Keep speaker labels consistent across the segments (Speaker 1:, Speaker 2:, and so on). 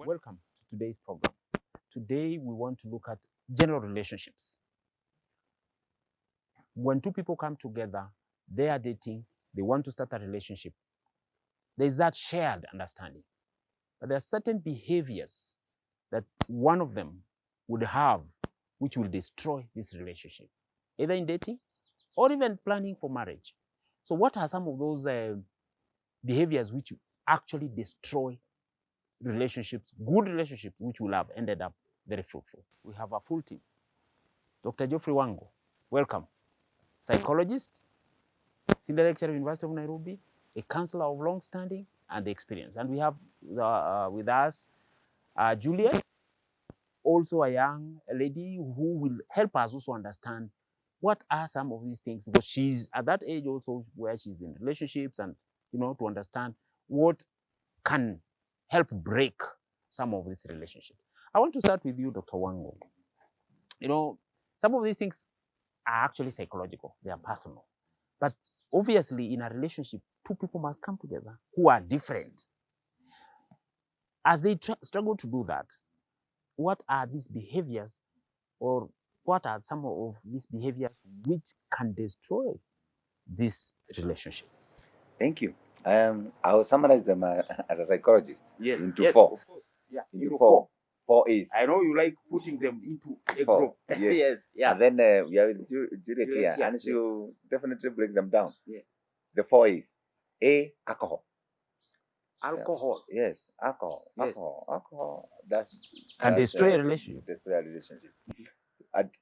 Speaker 1: Welcome to today's program. Today we want to look at general relationships. When two people come together, they are dating, they want to start a relationship. There is that shared understanding. But there are certain behaviors that one of them would have which will destroy this relationship, either in dating or even planning for marriage. So what are some of those behaviors which actually destroy relationships, good relationships, which will have ended up very fruitful? We have a full team. Dr. Geoffrey Wango, welcome. Psychologist, senior lecturer at University of Nairobi, a counselor of long standing and experience. And we have with us Juliet, also a young lady who will help us also understand what are some of these things, because she's at that age also where she's in relationships, and to understand what can help break some of these relationships. I want to start with you, Dr. Wango. Some of these things are actually psychological, they are personal. But obviously, in a relationship, two people must come together who are different. As they struggle to do that, what are these behaviors, or what are some of these behaviors which can destroy this relationship?
Speaker 2: Thank you. I will summarize them as a psychologist into four.
Speaker 1: Of course. Yeah,
Speaker 2: into four. 4 A's.
Speaker 1: I know you like putting them into a
Speaker 2: Four.
Speaker 1: group.
Speaker 2: Yes.
Speaker 1: Yes. Yeah.
Speaker 2: And then we are with Juliet here,
Speaker 1: yeah,
Speaker 2: and she will definitely break them down.
Speaker 1: Yes.
Speaker 2: The 4 A's. A, alcohol.
Speaker 1: Alcohol.
Speaker 2: Yes, alcohol.
Speaker 1: Yes.
Speaker 2: Alcohol. That's
Speaker 1: Can destroy a relationship.
Speaker 2: Destroy a relationship.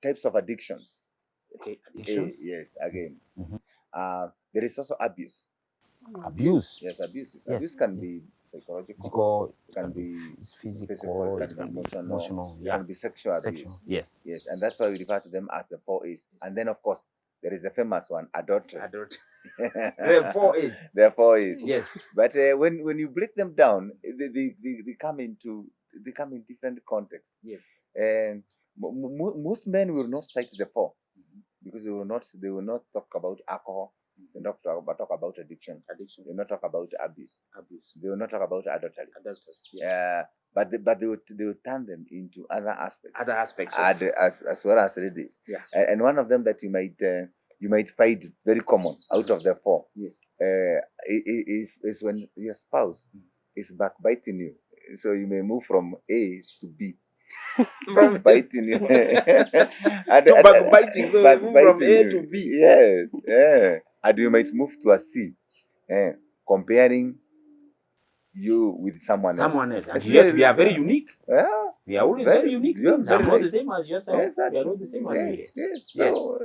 Speaker 2: Types of addictions.
Speaker 1: Okay. Addictions.
Speaker 2: Yes, again.
Speaker 1: Mm-hmm.
Speaker 2: There is also abuse.
Speaker 1: Abuse.
Speaker 2: Yes, abuse.
Speaker 1: Yes.
Speaker 2: Abuse can be psychological, can be
Speaker 1: physical,
Speaker 2: it can be emotional,
Speaker 1: yeah.
Speaker 2: it can be sexual abuse.
Speaker 1: Yes.
Speaker 2: Yes, and that's why we refer to them as the 4 A's. And then, of course, there is a famous one, adultery.
Speaker 1: There are 4 A's.
Speaker 2: There are 4 A's.
Speaker 1: Yes.
Speaker 2: But when you break them down, they come in different contexts.
Speaker 1: Yes.
Speaker 2: And most men will not cite the 4 because they will not talk about alcohol. They will not talk about addiction. They will not talk about abuse. They will not talk about adultery.
Speaker 1: Yes.
Speaker 2: But they will turn them into other aspects. As well as ladies.
Speaker 1: Yeah.
Speaker 2: And one of them that you might find very common out of the 4.
Speaker 1: Yes.
Speaker 2: Is when your spouse is backbiting you. So you may move from A to B. Backbiting you.
Speaker 1: Backbiting. So we move from A to B.
Speaker 2: Yes. Yeah. And you might move to a C. Comparing you with someone else.
Speaker 1: And yet we are very unique.
Speaker 2: Yeah.
Speaker 1: We are always very unique. I'm not the same as yourself.
Speaker 2: Exactly.
Speaker 1: We are not the same as you.
Speaker 2: Yes. So,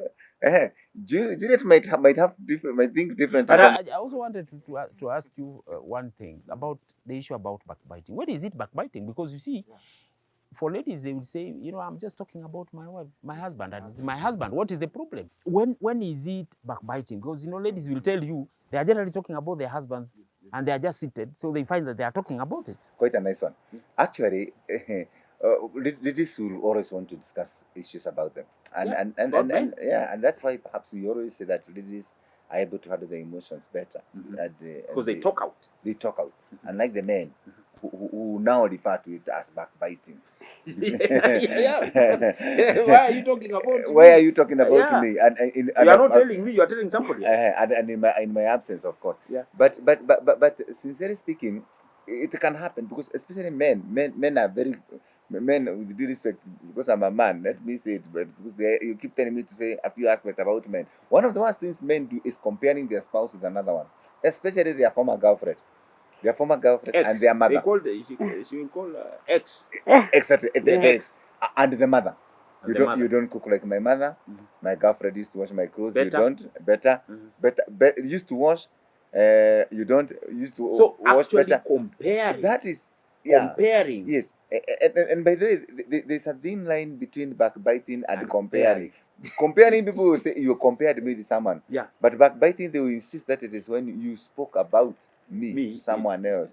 Speaker 2: Juliet might think different.
Speaker 1: But I also wanted to ask you one thing about the issue about backbiting. What is it backbiting? Because you see, for ladies, they will say, I'm just talking about my wife, my husband, and it's my husband. What is the problem? When is it backbiting? Because ladies will tell you they are generally talking about their husbands, and they are just seated, so they find that they are talking about it.
Speaker 2: Quite a nice one. Actually, ladies will always want to discuss issues about them, and that's why perhaps we always say that ladies are able to handle their emotions better
Speaker 1: because they talk out.
Speaker 2: They talk out, unlike the men who now refer to it as backbiting.
Speaker 1: Why are you talking about me?
Speaker 2: Why are you talking about me? And
Speaker 1: you are not telling me, you are telling somebody else.
Speaker 2: And in my absence, of course.
Speaker 1: Yeah.
Speaker 2: But sincerely speaking, it can happen because especially men are very men, with due respect, because I'm a man, let me say it, but because you keep telling me to say a few aspects about men. One of the worst things men do is comparing their spouse with another one, especially their former girlfriend. Their former girlfriend
Speaker 1: X.
Speaker 2: and their mother.
Speaker 1: She will call X.
Speaker 2: Exactly. The
Speaker 1: X.
Speaker 2: And the mother.
Speaker 1: And
Speaker 2: you don't cook like my mother. Mm-hmm. My girlfriend used to wash my clothes.
Speaker 1: Better.
Speaker 2: You don't. Better. Mm-hmm. Better. Used to wash. You don't. Used to wash better.
Speaker 1: Comparing.
Speaker 2: That is.
Speaker 1: Yeah. Comparing.
Speaker 2: Yes. And by the way, there's a thin line between backbiting and comparing. Comparing, people will say you compared me with someone.
Speaker 1: Yeah.
Speaker 2: But backbiting, they will insist that it is when you spoke about me to someone else.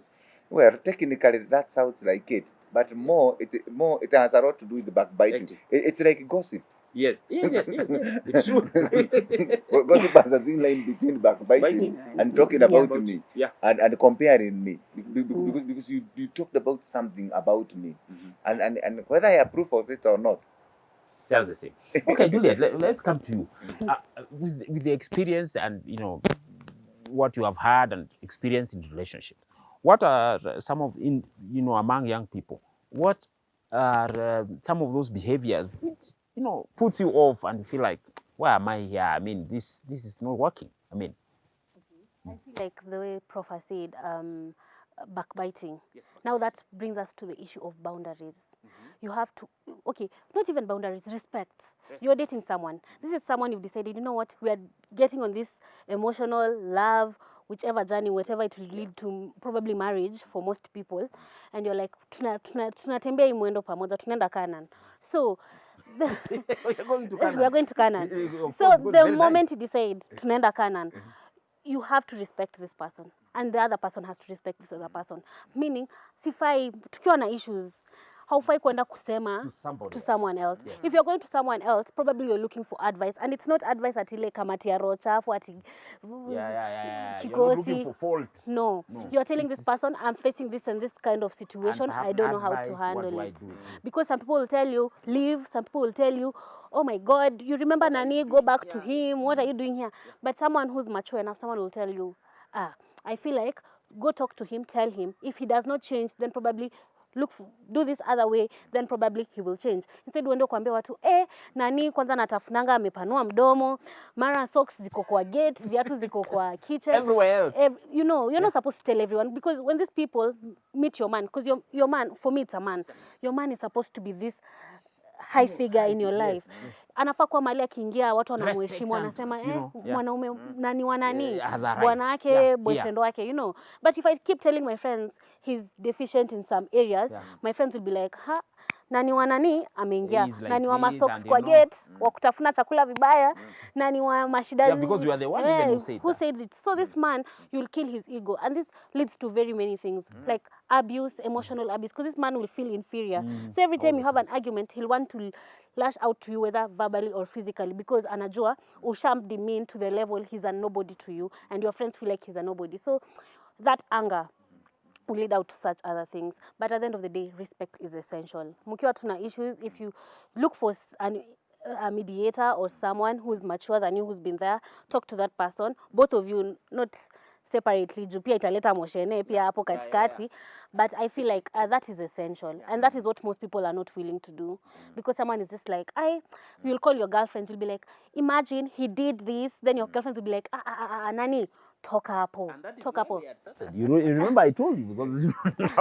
Speaker 2: Well, technically that sounds like it, but more it has a lot to do with the backbiting. It's like gossip.
Speaker 1: Yes. It's true.
Speaker 2: Gossip has a thin line between backbiting and talking about me, and comparing me, because you talked about something about me, and whether I approve of it or not.
Speaker 1: Sounds the same. Okay, Juliet, let's come to you. With the experience and what you have had and experienced in relationships, what are some of among young people? What are some of those behaviors which puts you off and you feel like, why am I here? I mean, this is not working. I mean,
Speaker 3: I feel like the way Prof has said, backbiting. Now that brings us to the issue of boundaries. You have to, okay, not even boundaries, respect. You're dating someone. This is someone you've decided, you know what, we are getting on this emotional love, whichever journey, whatever it will lead to, probably marriage for most people. And you're like, tunatembea hii mwendo pamoja, tunaenda Canaan. So,
Speaker 1: we're going to Canaan.
Speaker 3: we are going to Canaan.
Speaker 1: Of
Speaker 3: So
Speaker 1: course,
Speaker 3: the
Speaker 1: very
Speaker 3: moment
Speaker 1: nice.
Speaker 3: you decide, tunaenda Canaan, you have to respect this person, and the other person has to respect this other person. Meaning, sifai tukiwa na issues, haufai kwenda kusema to someone else.
Speaker 1: Yes.
Speaker 3: If you're going to someone else, probably you're looking for advice, and it's not advice at ile kamati ya roho chafu ati
Speaker 1: You're not looking
Speaker 3: kikosi.
Speaker 1: for fault.
Speaker 3: No, you're telling this person, I'm facing this and this kind of situation. I don't know how to
Speaker 1: advice,
Speaker 3: handle
Speaker 1: what
Speaker 3: it.
Speaker 1: do I do?
Speaker 3: Because some people will tell you, leave. Some people will tell you, oh my God, you remember Nani, go back to him. What are you doing here? But someone who's mature enough, someone will tell you, I feel like, go talk to him, tell him. If he does not change, then probably do this other way, then probably he will change. Instead uende kuambia watu, Nani kwanza natafunanga amepanua mdomo, mara socks ziko kwa gate, viatu ziko kwa kitchen.
Speaker 1: Everywhere else.
Speaker 3: You're not supposed to tell everyone, because when these people meet your man, because your man, for me it's a man, your man is supposed to be this high figure in your life. Anafaa kuwa mahali akiingia watu wanamheshimu, wanasema mwanaume nani wa nani, bwana wake, boyfriend wake, But if I keep telling my friends he's deficient in some areas, my friends will be like, nani wa nani ameingia, like nani wa masocks kwa gate, wa kutafuna chakula vibaya, nani wa mashida.
Speaker 1: Because you are the one even who said
Speaker 3: it. So this man, you'll kill his ego, and this leads to very many things, like abuse, emotional abuse, because this man will feel inferior. So every time you have an argument, he'll want to lash out to you, whether verbally or physically, because anajua ushamdemean to the level he's a nobody to you, and your friends feel like he's a nobody. So that anger will lead out to such other things. But at the end of the day, respect is essential. Mukiwa tuna issues, if you look for a mediator or someone who is mature than you, who's been there, talk to that person. Both of you, not separately, juu pia italeta moshene pia hapo katikati. But I feel like that is essential, and that is what most people are not willing to do, because someone is just like, you'll call your girlfriends, you'll be like, imagine he did this, then your girlfriends will be like, nani, talk up.
Speaker 1: You remember I told you, because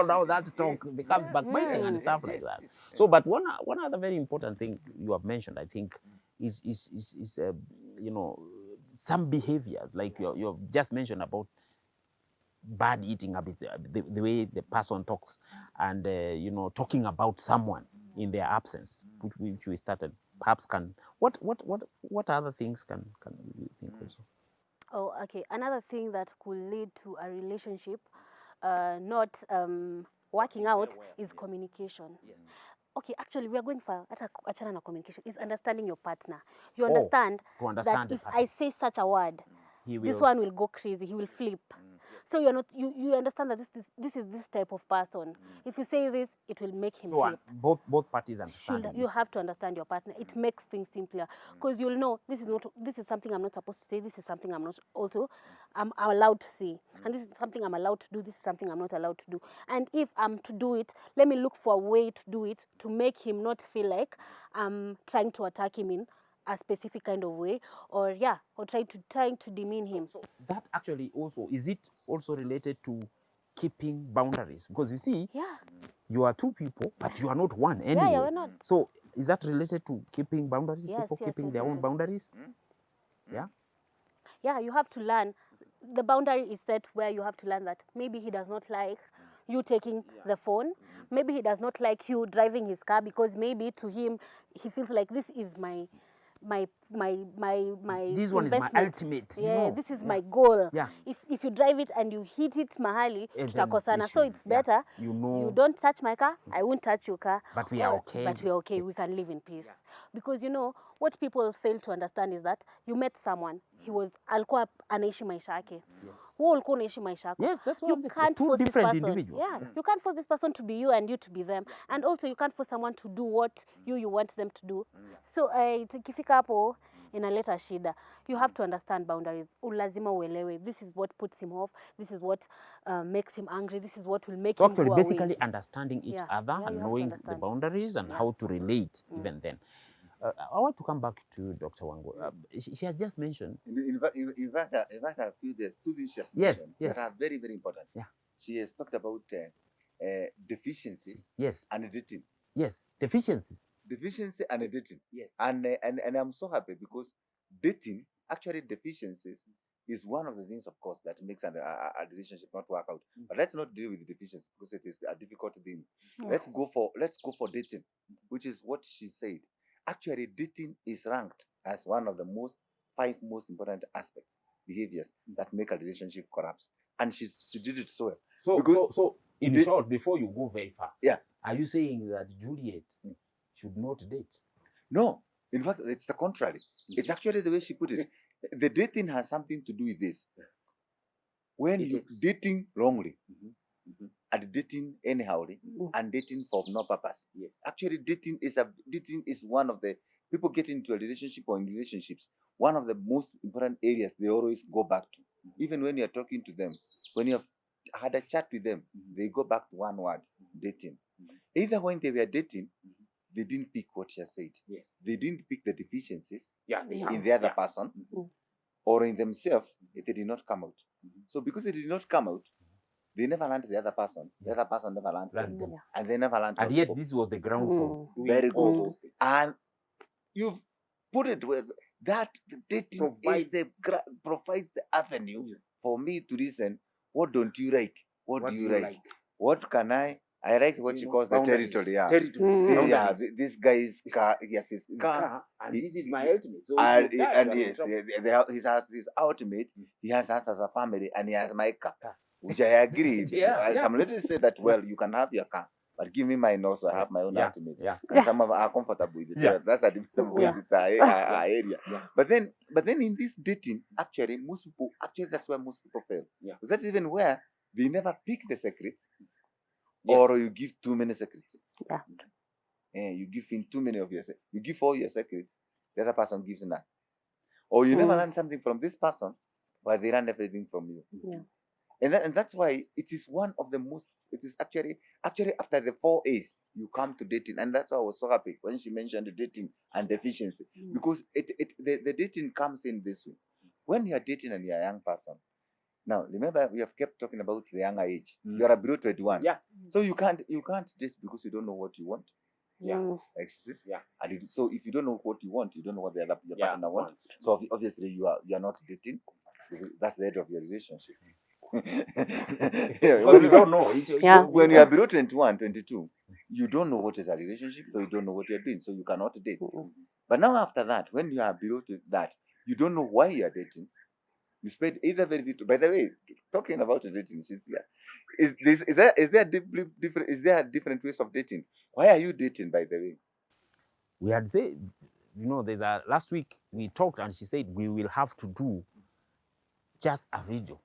Speaker 1: now that talk becomes backbiting and stuff like that. So, but one other very important thing you have mentioned, I think, is some behaviors, like you have just mentioned about bad eating habits, the way the person talks, and talking about someone in their absence, which we started. Perhaps what other things can you think also?
Speaker 3: Oh, okay. Another thing that could lead to a relationship not working out is communication. Yes. Okay, actually, we are going for achana na communication. Is understanding your partner. You understand that if I say such a word, this one will go crazy. He will flip. So you understand that this is this type of person. If you say this, it will make him flip.
Speaker 1: Both parties understand.
Speaker 3: You have to understand your partner. It makes things simpler, because you'll know this is something I'm not supposed to say. This is something I'm allowed to say, and this is something I'm allowed to do. This is something I'm not allowed to do. And if I'm to do it, let me look for a way to do it to make him not feel like I'm trying to attack him in a specific kind of way, or trying to demean him.
Speaker 1: So that actually is it also related to keeping boundaries? Because you see, you are two people, but you are not one anyway.
Speaker 3: Yeah, we're not.
Speaker 1: So is that related to keeping boundaries?
Speaker 3: Yes,
Speaker 1: people keeping their own boundaries? Yeah.
Speaker 3: Yeah, you have to learn. The boundary is set where you have to learn that maybe he does not like you taking the phone. Maybe he does not like you driving his car, because maybe to him he feels like this is my
Speaker 1: this one is my ultimate.
Speaker 3: This is my goal.
Speaker 1: Yeah.
Speaker 3: If you drive it and you hit it mahali, tutakosana. So it's better you don't touch my car, I won't touch your car.
Speaker 1: But we are okay.
Speaker 3: But we are okay. We can live in peace. because you know what people fail to understand is that you met someone, he was alikuwa anaishi maisha yake, wewe ulikuwa unaishi maisha yako.
Speaker 1: Yes, that's what
Speaker 3: You
Speaker 1: I'm saying.
Speaker 3: can't
Speaker 1: Two
Speaker 3: force this
Speaker 1: different
Speaker 3: person.
Speaker 1: individuals.
Speaker 3: Yeah, you can't force this person to be you and you to be them, and also you can't force someone to do what you want them to do. So ikifika hapo inaleta shida. You have to understand boundaries. Lazima uelewe, this is what puts him off, this is what makes him angry, this is what will make
Speaker 1: So
Speaker 3: him
Speaker 1: actually,
Speaker 3: go
Speaker 1: basically
Speaker 3: away.
Speaker 1: understanding each
Speaker 3: Yeah,
Speaker 1: other
Speaker 3: yeah,
Speaker 1: and
Speaker 3: you have to
Speaker 1: knowing the
Speaker 3: understand.
Speaker 1: boundaries and how to relate even then. I want to come back to Dr. Wango. She has just mentioned.
Speaker 2: In fact, a few days, two things she has
Speaker 1: Yes,
Speaker 2: mentioned
Speaker 1: yes.
Speaker 2: that are very, very important.
Speaker 1: Yeah.
Speaker 2: She has talked about deficiency
Speaker 1: Yes,
Speaker 2: and editing.
Speaker 1: yes, deficiency.
Speaker 2: Deficiency and editing.
Speaker 1: Yes.
Speaker 2: And I'm so happy because dating, actually deficiencies, is one of the things, of course, that makes a relationship not work out. But let's not deal with the deficiency because it is a difficult thing. Let's go for dating, which is what she said. Actually, dating is ranked as one of the five most important aspects, behaviors that make a relationship collapse. And she did it so well.
Speaker 1: So in short, before you go very far,
Speaker 2: yeah,
Speaker 1: are you saying that Juliet should not date?
Speaker 2: No, in fact, it's the contrary. It's actually the way she put it. The dating has something to do with this. When you dating wrongly, and dating anyhowly, and dating for no purpose.
Speaker 1: Yes.
Speaker 2: Actually, dating is one of the people get into a relationship or in relationships. One of the most important areas they always go back to. Even when you're talking to them, when you have had a chat with them, they go back to one word: dating. Either when they were dating, they didn't pick what she has said.
Speaker 1: Yes.
Speaker 2: They didn't pick the deficiencies
Speaker 1: in
Speaker 2: the other person or in themselves. They did not come out. So because they did not come out, they never learned the other person. The other person never learned them. And they never learned.
Speaker 1: And yet this was the ground for
Speaker 2: very
Speaker 1: all
Speaker 2: good.
Speaker 1: those things.
Speaker 2: And you put it with that dating provides the avenue for me to listen. What don't you like? What do you like? What can I like what she calls the territory. Yeah.
Speaker 1: Territory.
Speaker 2: Yeah, this guy is car. Yes, his car.
Speaker 1: And this is my ultimate. So
Speaker 2: And yes, he has his ultimate. He has us as a family, and he has my car, which I agree. Some ladies say that, well, you can have your car, but give me mine also. I have my own ultimate.
Speaker 1: Yeah.
Speaker 2: And some of them are comfortable with it. That's a different because it's our area. But then in this dating, actually, that's where most people fail.
Speaker 1: Yeah.
Speaker 2: That's even where they never pick the secrets.
Speaker 1: Yes.
Speaker 2: Or you give too many secrets.
Speaker 3: Yeah.
Speaker 2: You give in too many of your secrets. You give all your secrets, the other person gives none. Or you never learn something from this person, but they learn everything from you.
Speaker 3: Yeah.
Speaker 2: And that's why it is one of the most. It is actually after the 4 A's you come to dating, and that's why I was so happy when she mentioned the dating and deficiency, because the dating comes in this way. When you are dating and you are a young person. Now, remember, we have kept talking about the younger age. You are below 21.
Speaker 1: Yeah.
Speaker 2: So you can't date because you don't know what you want.
Speaker 1: Yeah.
Speaker 2: Like this.
Speaker 1: Yeah.
Speaker 2: And so if you don't know what you want, you don't know what the other your partner wants. So obviously you are not dating. That's the end of your relationship.
Speaker 1: Because you don't know.
Speaker 2: When you are below 21, 22, you don't know what is a relationship, so you don't know what you're doing, so you cannot date. But now after that, when you are below that, you don't know why you are dating. You spend either very little. By the way, talking about dating, she's here. Is there a different ways of dating? Why are you dating, by the way?
Speaker 1: We had said, there's last week we talked and she said we will have to do just a video.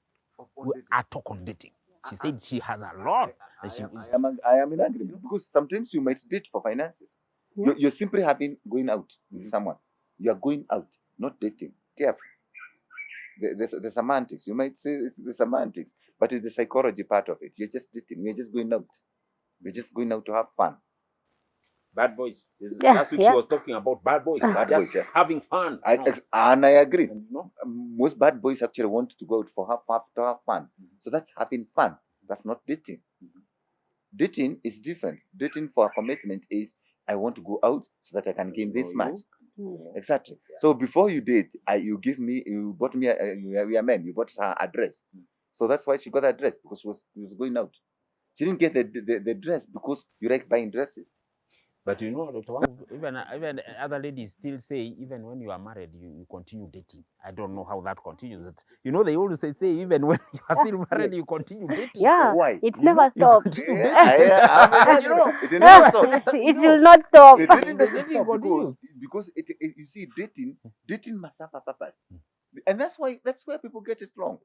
Speaker 1: A talk on dating. She said she has a lot.
Speaker 2: I am in agreement because sometimes you might date for finances. You're simply going out with someone. You are going out, not dating. Careful. The semantics. You might say it's the semantics, but it's the psychology part of it. You're just dating. You're just going out. We're just going out to have fun.
Speaker 1: Bad boys. Last week she was talking about bad boys. Just having fun.
Speaker 2: And I agree. Most bad boys actually want to go out to have fun. So that's having fun. That's not dating. Dating is different. Dating for a commitment is I want to go out so that I can gain this much. Exactly. So before you date, you bought me, we are men, you bought her a dress. So that's why she got that dress, because she was going out. She didn't get the dress because you like buying dresses.
Speaker 1: But you know, Dr. Wang, even other ladies still say, even when you are married, you continue dating. I don't know how that continues. You know, they always say even when you are still married, you continue dating.
Speaker 3: Yeah,
Speaker 2: Why?
Speaker 3: it
Speaker 1: You
Speaker 3: never
Speaker 1: know, you
Speaker 3: stops.
Speaker 1: continue
Speaker 2: Yeah,
Speaker 1: dating.
Speaker 2: I'm
Speaker 1: You
Speaker 2: imagining
Speaker 1: know,
Speaker 2: it will never stop.
Speaker 3: It
Speaker 1: you
Speaker 3: will
Speaker 1: know,
Speaker 3: not stop.
Speaker 2: It
Speaker 1: the
Speaker 2: really doesn't
Speaker 1: dating
Speaker 2: stop
Speaker 1: continues.
Speaker 2: because you see dating must have a purpose, and that's where people get it wrong.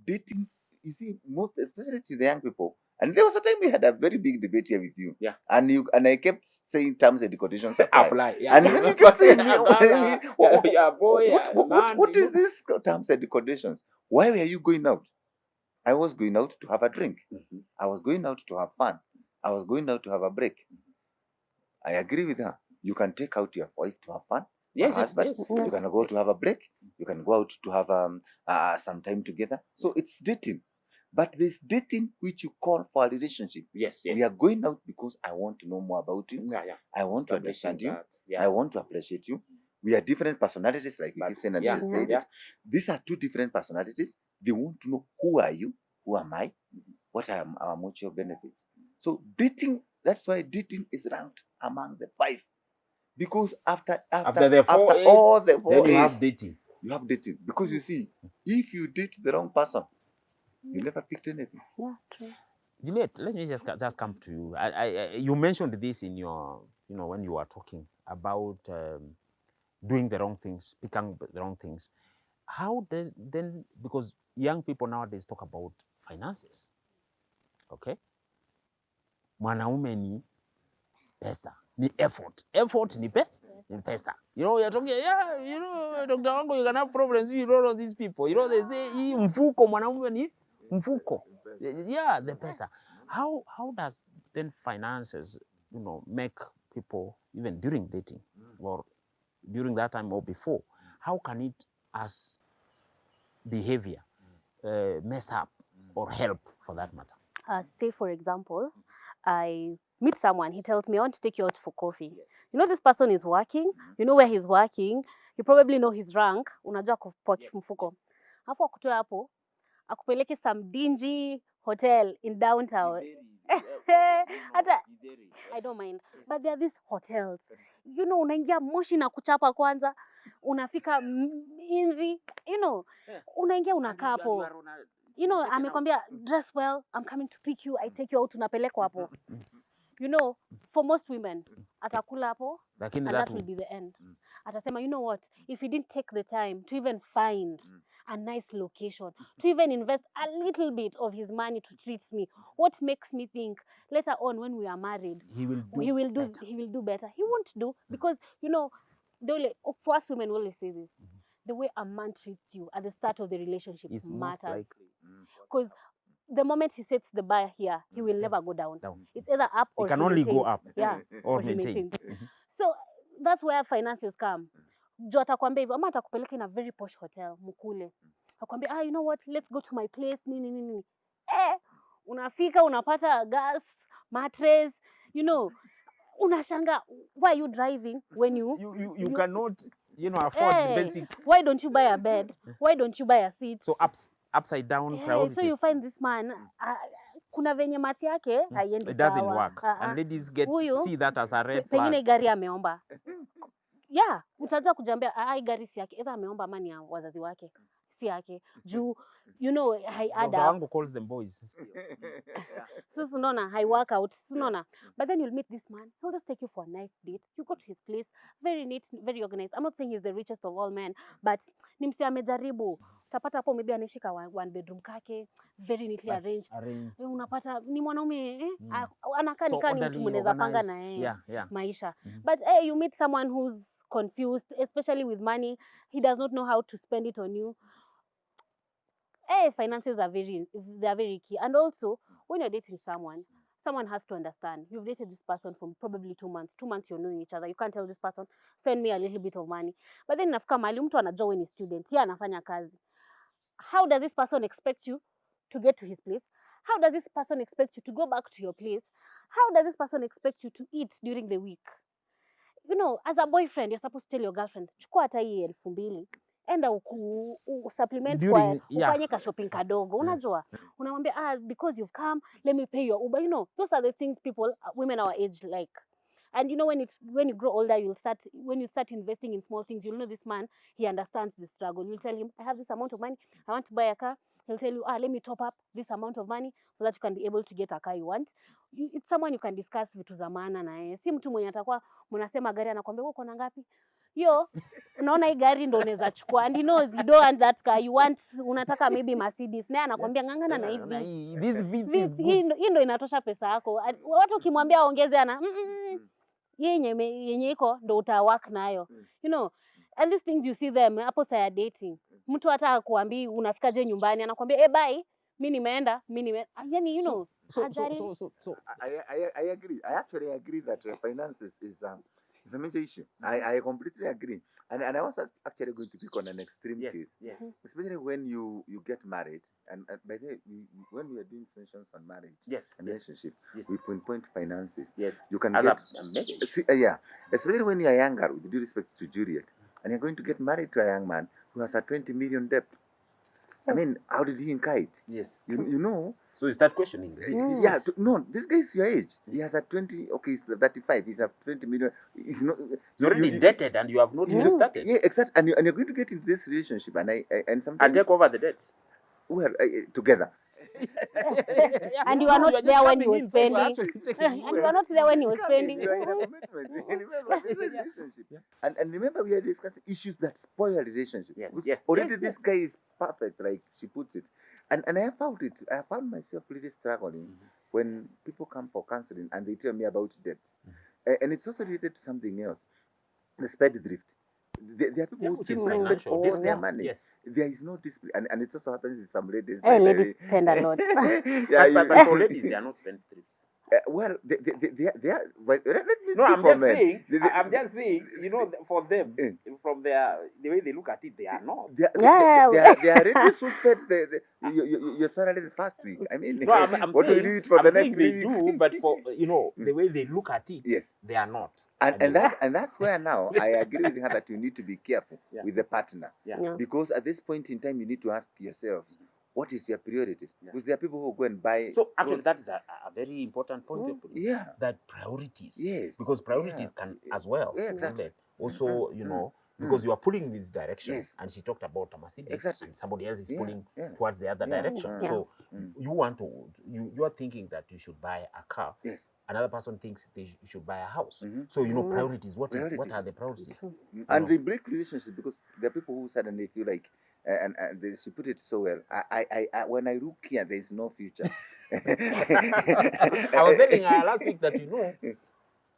Speaker 2: Dating, you see, most especially to the young people. And there was a time we had a very big debate here with you.
Speaker 1: Yeah.
Speaker 2: And I kept saying terms and conditions apply.
Speaker 1: Apply. Yeah.
Speaker 2: And then you kept saying,
Speaker 1: Yeah, boy,
Speaker 2: what is this terms and conditions? Why were you going out? I was going out to have a drink. I was going out to have fun. I was going out to have a break. I agree with her. You can take out your wife to have fun.
Speaker 1: Yes,
Speaker 2: Your
Speaker 1: yes,
Speaker 2: husband.
Speaker 1: yes,
Speaker 2: You
Speaker 1: yes.
Speaker 2: can go to have a break. You can go out to have some time together. So it's dating. But there's dating which you call for a relationship.
Speaker 1: Yes, yes.
Speaker 2: We are going out because I want to know more about you.
Speaker 1: Yeah, yeah.
Speaker 2: I want to understand you.
Speaker 1: Yeah.
Speaker 2: I want to appreciate you. We are different personalities, like we keep saying, and
Speaker 1: yeah,
Speaker 2: she said
Speaker 1: yeah.
Speaker 2: it. These are two different personalities. They want to know who are you, who am I, what are our mutual benefits. So dating, that's why dating is ranked among the 5. Because after
Speaker 1: the 4 A's,
Speaker 2: all the 4
Speaker 1: then you
Speaker 2: A's,
Speaker 1: have dating.
Speaker 2: you have dating. Because you see, if you date the wrong person, you never picked anything.
Speaker 3: Yeah, true.
Speaker 1: Juliet, let me just come to you. You mentioned this in your, when you were talking about doing the wrong things, picking the wrong things. How does then, because young people nowadays talk about finances, okay? Mwanaume ni pesa, ni effort. Effort ni pesa. You know, you're talking, Dr. Wango, you can have problems with all of these people. You know, they say, hii mfuko, mwanaume ni mfuko. Yeah, the pesa. How does then finances, make people, even during dating or during that time or before, how can it, as behavior, mess up or help for that matter?
Speaker 3: Say, for example, I meet someone, he tells me, I want to take you out for coffee. You know, this person is working, you know where he's working, you probably know his rank, unajua kwa mfuko. Hapo akutoe hapo, akupeleke some dingy hotel in downtown. I don't mind. But there are these hotels. You know, unaingia moshi na kuchapa kwanza, unafika inzi, unaingia unakaa hapo. You know, amekwambia dress well, I'm coming to pick you, I take you out, tunapelekwa hapo. You know, for most women, atakula hapo, and that will be the end. Atasema, you know what, if you didn't take the time to even find a nice location, to even invest a little bit of his money to treat me, what makes me think later on when we are married, he will do better. He won't do, because, for us women, we always say this. The way a man treats you at the start of the relationship matters. Because the moment he sets the bar here, he will never go down. It's either up or
Speaker 1: he can only go up.
Speaker 3: Yeah,
Speaker 1: or maintain.
Speaker 3: So that's where finances come. Jo atakwambia hivyo, ama atakupeleka in a very posh hotel, mkule. Akwambia, you know what, let's go to my place, nini. Unafika, unapata gas, mattress, unashanga, why are you driving when you
Speaker 1: cannot, afford the basic.
Speaker 3: Why don't you buy a bed? Why don't you buy a seat?
Speaker 1: So upside down priorities.
Speaker 3: So you find this man, kuna venye mathi yake haiendi sawa.
Speaker 1: It doesn't work. And ladies see that as a red flag.
Speaker 3: Pengine gari ameomba. Yeah, utaanza kujambia gari si yake, either ameomba ama ni ya wazazi wake, si yake. Juu,
Speaker 1: Dr. Wango calls them boys.
Speaker 3: So unaona, hai work out, unaona. But then you'll meet this man, he'll just take you for a nice date. You go to his place, very neat, very organized. I'm not saying he's the richest of all men, but ni msi amejaribu. Utapata hapo maybe anashika one bedroom kake, very neatly arranged. Unapata ni mwanaume anakaa ni kani mtu mnaweza panga na yeye maisha. But you meet someone who's confused, especially with money. He does not know how to spend it on you. Finances are very key. And also, when you're dating someone has to understand, you've dated this person for probably 2 months. 2 months you're knowing each other. You can't tell this person, send me a little bit of money. But then nafika mahali mtu anajua wewe ni student, yeye anafanya kazi. How does this person expect you to get to his place? How does this person expect you to go back to your place? How does this person expect you to eat during the week? As a boyfriend, you're supposed to tell your girlfriend, chukua hata hii 2,000, enda supplement kwa ufanye ka shopping kadogo. Unajua, unamwambia because you've come, let me pay your Uber. Those are the things women our age like. And you know, when you grow older, when you start investing in small things, you'll know this man, he understands the struggle. You'll tell him, I have this amount of money, I want to buy a car. He'll tell you, let me top up this amount of money so that you can be able to get a car you want. It's someone you can discuss vitu za maana na yeye. Si mtu mwenye atakuwa mnasema gari anakwambia uko na ngapi? Yo, unaona hii gari ndo unaweza chukua, and he knows you don't want that car, you want, unataka maybe Mercedes, naye anakwambia ng'ang'ana na hivi. Hii ndo inatosha pesa yako. Watu ukimwambia aongeze yenye iko ndo utawak nayo, you know. And these things you see them hapo saya dating, mtu hata akuambii unafikaje nyumbani, anakwambia bye, mimi nimeenda, yani, you know.
Speaker 2: So I agree. I actually agree that finances is a major issue. I completely agree. And I was actually going to pick on an extreme case.
Speaker 1: Yes.
Speaker 2: Especially when you get married. And by the way, when we are doing sessions on marriage and relationship, we pinpoint finances.
Speaker 1: Yes.
Speaker 2: You can
Speaker 1: as
Speaker 2: get yeah. Especially when you are younger, with due respect to Juliet, and you're going to get married to a young man who has a 20 million debt. I mean, how did he incur it?
Speaker 1: Yes.
Speaker 2: You know.
Speaker 1: So you start questioning.
Speaker 2: Yeah, no, this guy is your age. He has a 20, okay, he's 35, he's a 20 million. He's not.
Speaker 1: He's already indebted and you have not even started.
Speaker 2: Yeah, exactly. And you're going to get into this relationship and sometimes.
Speaker 1: I take over the debt.
Speaker 2: Well, together.
Speaker 3: And you are not there when he was spending. And you are not there when he was spending.
Speaker 2: You are in a commitment. Remember, this is a relationship. And remember, we are discussing issues that spoil a relationship.
Speaker 1: Yes.
Speaker 2: Already this guy is perfect, like she puts it. And I found myself really struggling when people come for counseling and they tell me about debts. And it's also related to something else, the spendthrift. There are people who spend all their money.
Speaker 1: Yes.
Speaker 2: There is no discipline. And it also happens with some ladies.
Speaker 3: Ladies spend a lot.
Speaker 1: But for ladies, they are not spendthrifts.
Speaker 2: Well, they are. But let me
Speaker 1: No,
Speaker 2: speak
Speaker 1: I'm
Speaker 2: for
Speaker 1: just
Speaker 2: men.
Speaker 1: saying. I'm just saying. You know, for them, from the way they look at it, they are not.
Speaker 2: They are ready to spend your salary the first week. I mean,
Speaker 1: No, I'm
Speaker 2: what
Speaker 1: saying,
Speaker 2: do you do it for the next 3
Speaker 1: they
Speaker 2: weeks?
Speaker 1: do, but for the way they look at it,
Speaker 2: Yes,
Speaker 1: they are not.
Speaker 2: And that's where now I agree with her that you need to be careful with the partner. Because at this point in time you need to ask yourselves, what is your priorities? Because there are people who go and buy.
Speaker 1: So actually, that is a very important point.
Speaker 2: Yeah.
Speaker 1: That priorities.
Speaker 2: Yes.
Speaker 1: Because priorities can as well.
Speaker 2: Yeah, exactly.
Speaker 1: Also, because you are pulling this direction, and she talked about a Mercedes,
Speaker 2: exactly,
Speaker 1: and somebody else is pulling towards the other direction.
Speaker 2: Yeah.
Speaker 1: So you are thinking that you should buy a car.
Speaker 2: Yes.
Speaker 1: Another person thinks they should buy a house. So priorities. What are the priorities?
Speaker 2: And they break relationships because there are people who suddenly feel like, and she put it so well. I when I look here, there is no future.
Speaker 1: I was telling her last week that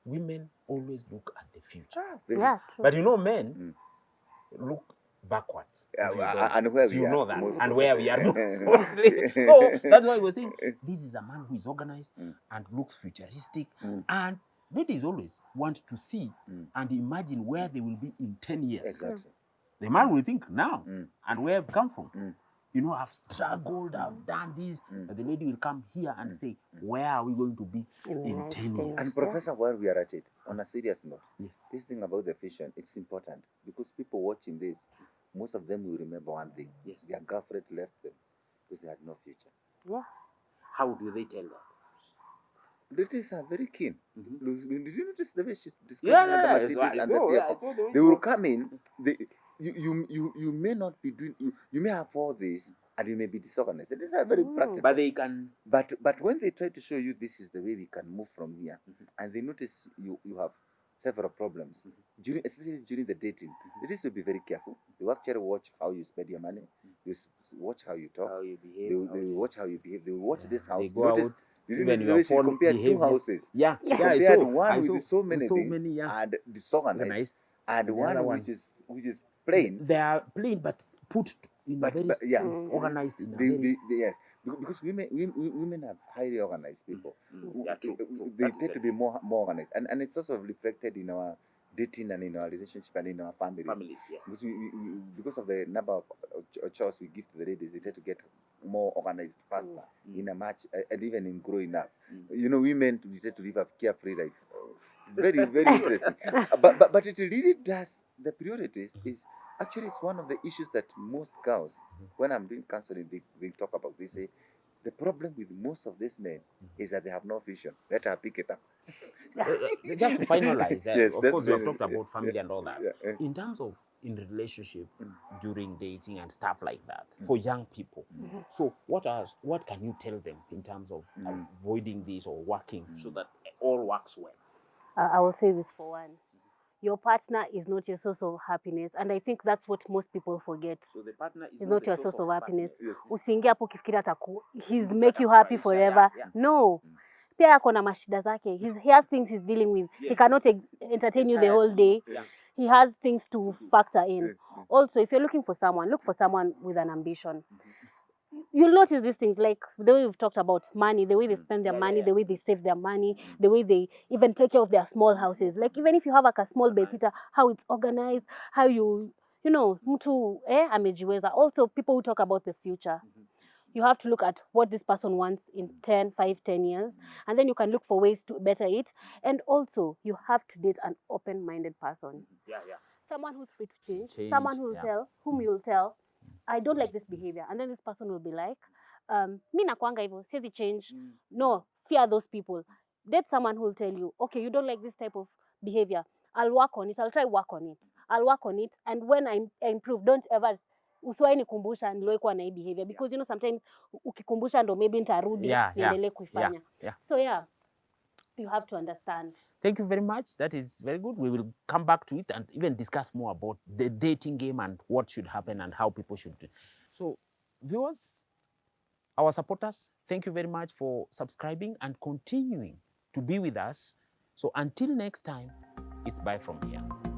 Speaker 1: women always look at the future.
Speaker 3: Yeah, true.
Speaker 1: But men look backwards.
Speaker 2: And where we are.
Speaker 1: Know that. And where we are mostly. So that's why we're saying this is a man who is organized and looks futuristic. And ladies always want to see and imagine where they will be in 10 years.
Speaker 2: Exactly.
Speaker 1: The man will think now and where I've come from. I've struggled, I've done this. But the lady will come here and say, where are we going to be in 10 years?
Speaker 2: And Professor, while we are at it, on a serious note, this thing about the vision, it's important because people watching this, most of them will remember one thing.
Speaker 1: Yes.
Speaker 2: Their girlfriend left them because they had no future.
Speaker 3: Yeah.
Speaker 1: How do they tell that?
Speaker 2: Ladies are very keen. Did you notice the way she describes the Mercedes and the vehicle? They will come in. You may not be doing. You may have all this, and you may be disorganized. It is very practical.
Speaker 1: But they can.
Speaker 2: But when they try to show you this is the way we can move from here, and they notice you have several problems especially during the dating. Ladies will be very careful. They will actually watch how you spend your money. They watch how you talk.
Speaker 1: How you behave.
Speaker 2: They will watch how you behave. They will watch this house.
Speaker 1: They go out.
Speaker 2: Even she compared two houses.
Speaker 1: Yeah.
Speaker 2: She compared one with so many things and disorganized, and one which is plain.
Speaker 1: They are plain, but put in a very organized.
Speaker 2: Yes, because women are highly organized people.
Speaker 1: True.
Speaker 2: They tend to be more organized, and it's also reflected in our dating and in our relationship and in our families.
Speaker 1: Yes.
Speaker 2: Because because of the number of chores we give to the ladies, they tend to get more organized faster in a match, and even in growing up. Women we tend to live a carefree life. Very, very interesting. But it really does. The priorities is actually it's one of the issues that most girls, when I'm doing counseling, they talk about. They say The problem with most of these men is that they have no vision. Let her pick it up.
Speaker 1: Just to finalize,
Speaker 2: Yes,
Speaker 1: of
Speaker 2: that's
Speaker 1: course, we have
Speaker 2: very-
Speaker 1: talked about family and all that.
Speaker 2: yeah.
Speaker 1: In terms of in relationship, during dating and stuff like that, for young people. So what can you tell them in terms of avoiding this or working so that all works well?
Speaker 3: I will say this for one. Your partner is not your source of happiness, and I think that's what most people forget.
Speaker 1: So the partner
Speaker 3: Is not your source of happiness.
Speaker 2: Yes.
Speaker 3: Usiingie hapo ukifikiria he's make you happy forever. No. Pia ako na mashida zake. He has things he's dealing with. He cannot entertain you the whole day. He has things to factor in. Also, if you're looking for someone, look for someone with an ambition. You'll notice these things, like the way we've talked about money, the way they spend their money, the way they save their money, the way they even take care of their small houses. Like even if you have like a small bedsitter, how it's organized, how you know, mtu amejiweza. Also, people who talk about the future. You have to look at what this person wants in 10 years, and then you can look for ways to better it. And also, you have to date an open-minded person. Someone who's free to change. Someone who will tell, whom you'll tell, I don't like this behavior. And then this person will be like, mi nakuanga hivyo, siwezi change. No, fear those people. Date someone who will tell you, okay, you don't like this type of behavior. I'll work on it. I'll try work on it. I'll work on it. And when I improve, don't ever usiwahi nikumbusha nilikuwa na hii behavior, because you know sometimes ukikumbusha ndo maybe nitarudi niendelee kuifanya. So you have to understand.
Speaker 1: Thank you very much. That is very good. We will come back to it and even discuss more about the dating game and what should happen and how people should do. So, viewers, our supporters, thank you very much for subscribing and continuing to be with us. So until next time, it's bye from here.